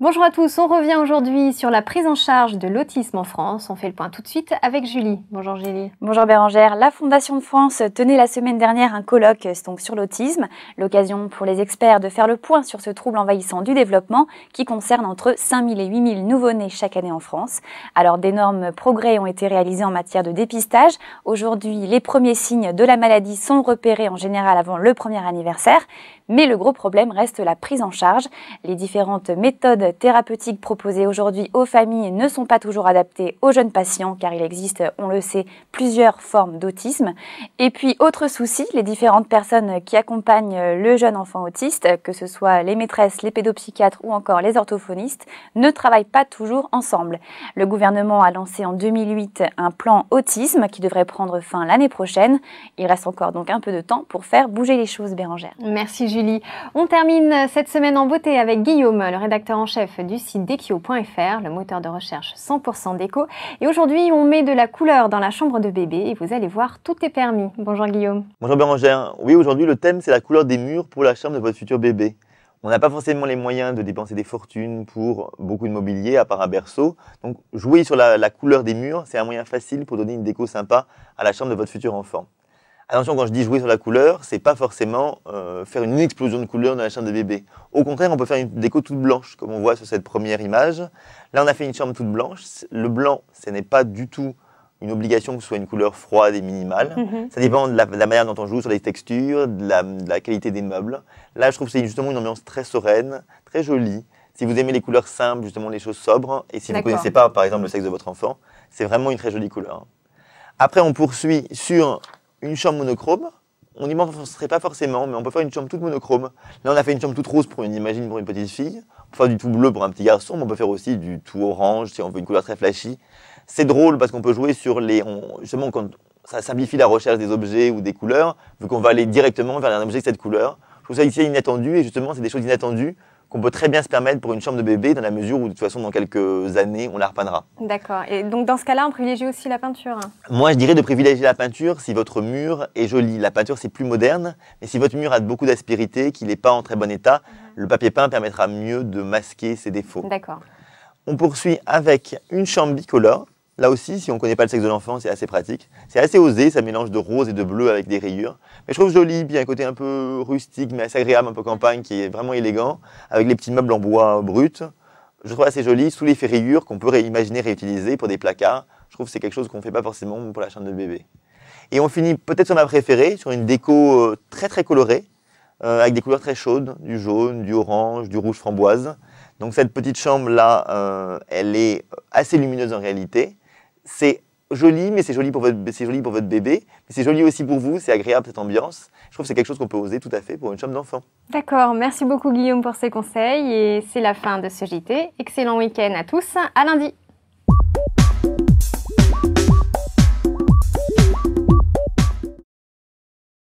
Bonjour à tous, on revient aujourd'hui sur la prise en charge de l'autisme en France. On fait le point tout de suite avec Julie. Bonjour Julie. Bonjour Bérangère. La Fondation de France tenait la semaine dernière un colloque donc sur l'autisme, l'occasion pour les experts de faire le point sur ce trouble envahissant du développement qui concerne entre 5 000 et 8 000 nouveau-nés chaque année en France. Alors d'énormes progrès ont été réalisés en matière de dépistage. Aujourd'hui, les premiers signes de la maladie sont repérés en général avant le premier anniversaire. Mais le gros problème reste la prise en charge. Les différentes méthodes thérapeutiques proposées aujourd'hui aux familles ne sont pas toujours adaptées aux jeunes patients car il existe, on le sait, plusieurs formes d'autisme. Et puis, autre souci, les différentes personnes qui accompagnent le jeune enfant autiste, que ce soit les maîtresses, les pédopsychiatres ou encore les orthophonistes, ne travaillent pas toujours ensemble. Le gouvernement a lancé en 2008 un plan autisme qui devrait prendre fin l'année prochaine. Il reste encore donc un peu de temps pour faire bouger les choses, Bérangère. Merci Julie. On termine cette semaine en beauté avec Guillaume, le rédacteur en chef du site Dekio.fr, le moteur de recherche 100% déco. Et aujourd'hui, on met de la couleur dans la chambre de bébé et vous allez voir, tout est permis. Bonjour Guillaume. Bonjour Bérangère. Oui, aujourd'hui, le thème, c'est la couleur des murs pour la chambre de votre futur bébé. On n'a pas forcément les moyens de dépenser des fortunes pour beaucoup de mobilier, à part un berceau. Donc, jouer sur la couleur des murs, c'est un moyen facile pour donner une déco sympa à la chambre de votre futur enfant. Attention, quand je dis jouer sur la couleur, c'est pas forcément faire une explosion de couleurs dans la chambre de bébé. Au contraire, on peut faire une déco toute blanche, comme on voit sur cette première image. Là, on a fait une chambre toute blanche. Le blanc, ce n'est pas du tout une obligation que ce soit une couleur froide et minimale. Ça dépend de la manière dont on joue sur les textures, de la qualité des meubles. Là, je trouve que c'est justement une ambiance très sereine, très jolie. Si vous aimez les couleurs simples, justement les choses sobres, et si vous ne connaissez pas, par exemple, le sexe de votre enfant, c'est vraiment une très jolie couleur. Après, on poursuit sur une chambre monochrome. On n'y penserait pas forcément, mais on peut faire une chambre toute monochrome. Là, on a fait une chambre toute rose pour une petite fille. On peut faire du tout bleu pour un petit garçon, mais on peut faire aussi du tout orange si on veut une couleur très flashy. C'est drôle parce qu'on peut jouer sur justement, quand ça simplifie la recherche des objets ou des couleurs, vu qu'on va aller directement vers un objet de cette couleur. Je trouve ça ici inattendu, et justement, c'est des choses inattendues qu'on peut très bien se permettre pour une chambre de bébé, dans la mesure où, de toute façon, dans quelques années, on la repeindra. D'accord. Et donc, dans ce cas-là, on privilégie aussi la peinture? Moi, je dirais de privilégier la peinture si votre mur est joli. La peinture, c'est plus moderne, mais si votre mur a beaucoup d'aspérité, qu'il n'est pas en très bon état, le papier peint permettra mieux de masquer ses défauts. D'accord. On poursuit avec une chambre bicolore. Là aussi, si on ne connaît pas le sexe de l'enfant, c'est assez pratique. C'est assez osé, ça mélange de rose et de bleu avec des rayures. Mais je trouve joli, puis il y a un côté un peu rustique, mais assez agréable, un peu campagne, qui est vraiment élégant, avec les petits meubles en bois brut. Je trouve assez joli, sous l'effet rayures qu'on peut imaginer réutiliser pour des placards. Je trouve que c'est quelque chose qu'on ne fait pas forcément pour la chambre de bébé. Et on finit peut-être sur ma préférée, sur une déco très très colorée, avec des couleurs très chaudes, du jaune, du orange, du rouge framboise. Donc cette petite chambre-là, elle est assez lumineuse en réalité. C'est joli, mais c'est joli pour votre bébé. Mais c'est joli aussi pour vous, c'est agréable cette ambiance. Je trouve que c'est quelque chose qu'on peut oser tout à fait pour une chambre d'enfant. D'accord, merci beaucoup Guillaume pour ces conseils. Et c'est la fin de ce JT. Excellent week-end à tous, à lundi.